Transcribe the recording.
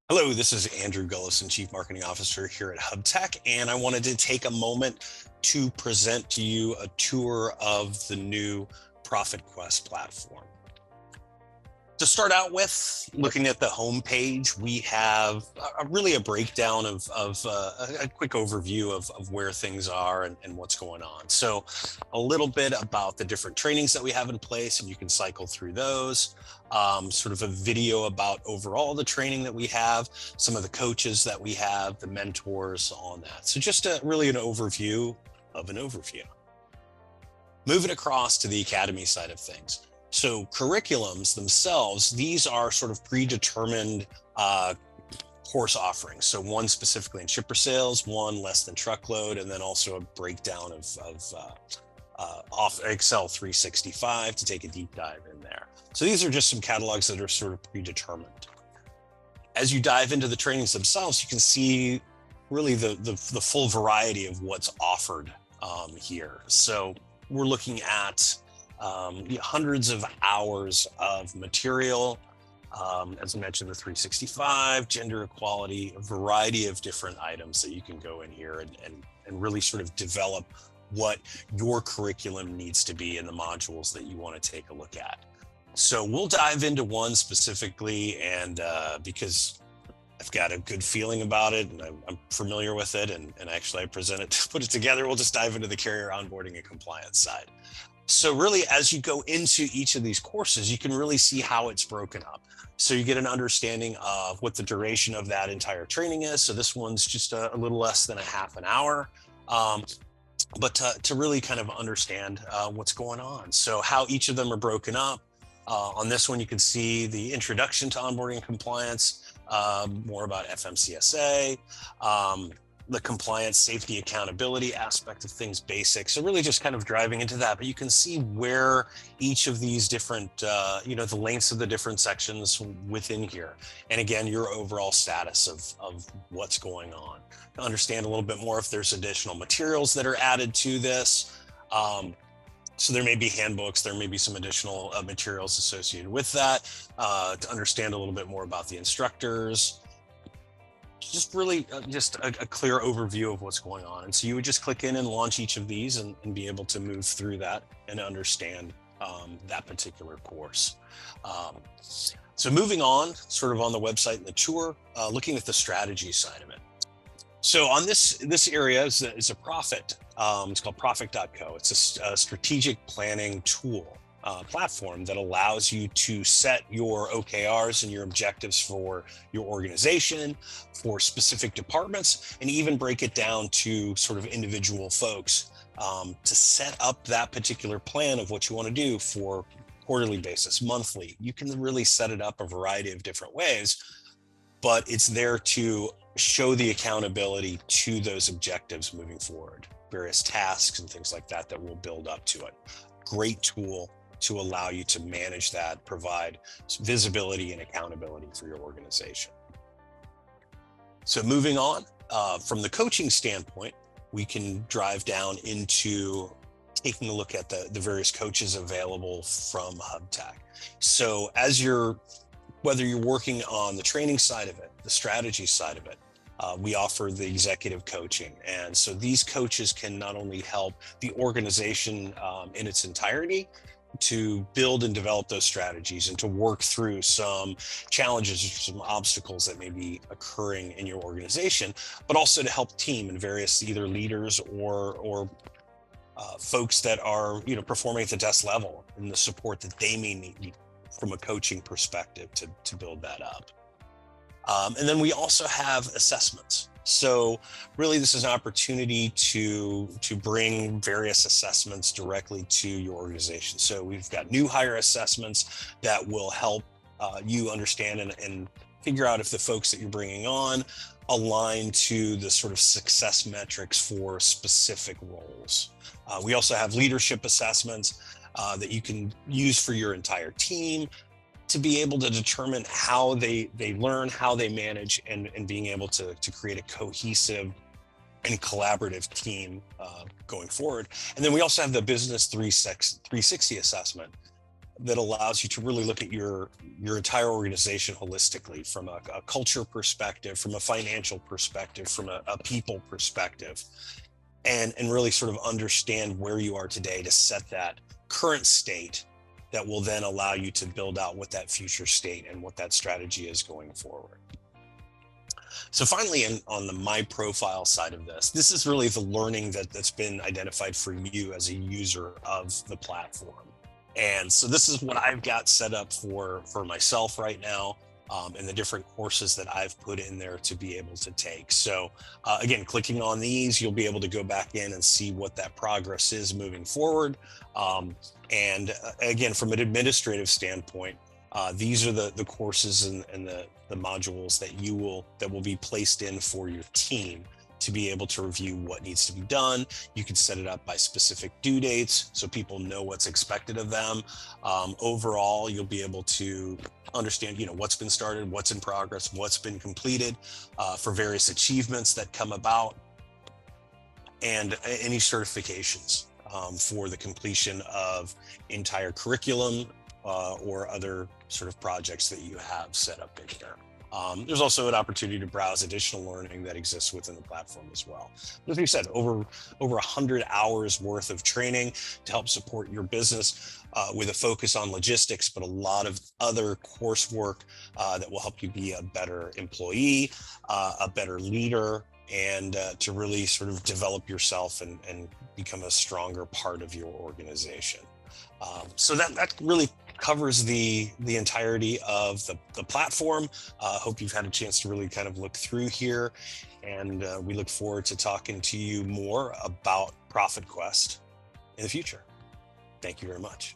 Hello, this is Andrew Gullison, Chief Marketing Officer here at HubTech, and I wanted to take a moment to present to you a tour of the new ProfitQuest platform. To start out with, looking at the homepage, we have really a breakdown of a quick overview of where things are and what's going on. So a little bit about the different trainings that we have in place, and you can cycle through those. Sort of a video about overall the training that we have, some of the coaches that we have, the mentors on that. So just really an overview of an overview. Moving across to the academy side of things. So curriculums themselves, these are sort of predetermined course offerings. So one specifically in shipper sales, one less than truckload, and then also a breakdown off Excel 365 to take a deep dive in there. So these are just some catalogs that are sort of predetermined. As you dive into the trainings themselves, you can see really the full variety of what's offered here. So we're looking at hundreds of hours of material. As I mentioned, the 365, gender equality, a variety of different items that you can go in here and really sort of develop what your curriculum needs to be in the modules that you want to take a look at. So we'll dive into one specifically, and because I've got a good feeling about it and I'm familiar with it, and actually I put it together, we'll just dive into the carrier onboarding and compliance side. So really, as you go into each of these courses, you can really see how it's broken up. So you get an understanding of what the duration of that entire training is. So this one's just a little less than a half an hour. But to really kind of understand what's going on. So how each of them are broken up. On this one, you can see the introduction to onboarding and compliance, more about FMCSA, the compliance, safety, accountability aspect of things, basics. So really just kind of driving into that, but you can see where each of these different, the lengths of the different sections within here. And again, your overall status of what's going on. To understand a little bit more if there's additional materials that are added to this. So there may be handbooks, there may be some additional materials associated with that, to understand a little bit more about the instructors. Just really just a clear overview of what's going on. And so you would just click in and launch each of these and be able to move through that and understand that particular course. So moving on, sort of on the website and the tour, looking at the strategy side of it. So on this area is a Profit. It's called Profit.co. It's a strategic planning tool. Platform that allows you to set your OKRs and your objectives for your organization, for specific departments, and even break it down to sort of individual folks to set up that particular plan of what you want to do for quarterly basis, monthly. You can really set it up a variety of different ways, but it's there to show the accountability to those objectives moving forward, various tasks and things like that will build up to it. Great tool to allow you to manage that, provide visibility and accountability for your organization. So moving on, from the coaching standpoint, we can drive down into taking a look at the various coaches available from HubTech. So whether you're working on the training side of it, the strategy side of it, we offer the executive coaching. And so these coaches can not only help the organization in its entirety, to build and develop those strategies and to work through some challenges or some obstacles that may be occurring in your organization, but also to help team and various either leaders or folks that are performing at the desk level and the support that they may need from a coaching perspective to build that up. And then we also have assessments. So really, this is an opportunity to bring various assessments directly to your organization. So we've got new hire assessments that will help you understand and figure out if the folks that you're bringing on align to the sort of success metrics for specific roles. We also have leadership assessments that you can use for your entire team, to be able to determine how they learn, how they manage, and being able to create a cohesive and collaborative team going forward. And then we also have the Business 360 assessment that allows you to really look at your entire organization holistically, from a culture perspective, from a financial perspective, from a people perspective, and really sort of understand where you are today to set that current state that will then allow you to build out what that future state and what that strategy is going forward. So finally, on the My Profile side of this is really the learning that's been identified for you as a user of the platform. And so this is what I've got set up for myself right now, and the different courses that I've put in there to be able to take. So again, clicking on these, you'll be able to go back in and see what that progress is moving forward. And again, from an administrative standpoint, these are the courses and the modules that will be placed in for your team to be able to review what needs to be done. You can set it up by specific due dates so people know what's expected of them. Overall, you'll be able to understand, what's been started, what's in progress, what's been completed, for various achievements that come about, and any certifications for the completion of entire curriculum or other sort of projects that you have set up in here. There's also an opportunity to browse additional learning that exists within the platform as well. As we said, over 100 hours worth of training to help support your business with a focus on logistics, but a lot of other coursework that will help you be a better employee, a better leader, and to really sort of develop yourself and become a stronger part of your organization. So that really covers the entirety of the platform. Hope you've had a chance to really kind of look through here, and we look forward to talking to you more about ProfitQuest in the future. Thank you very much.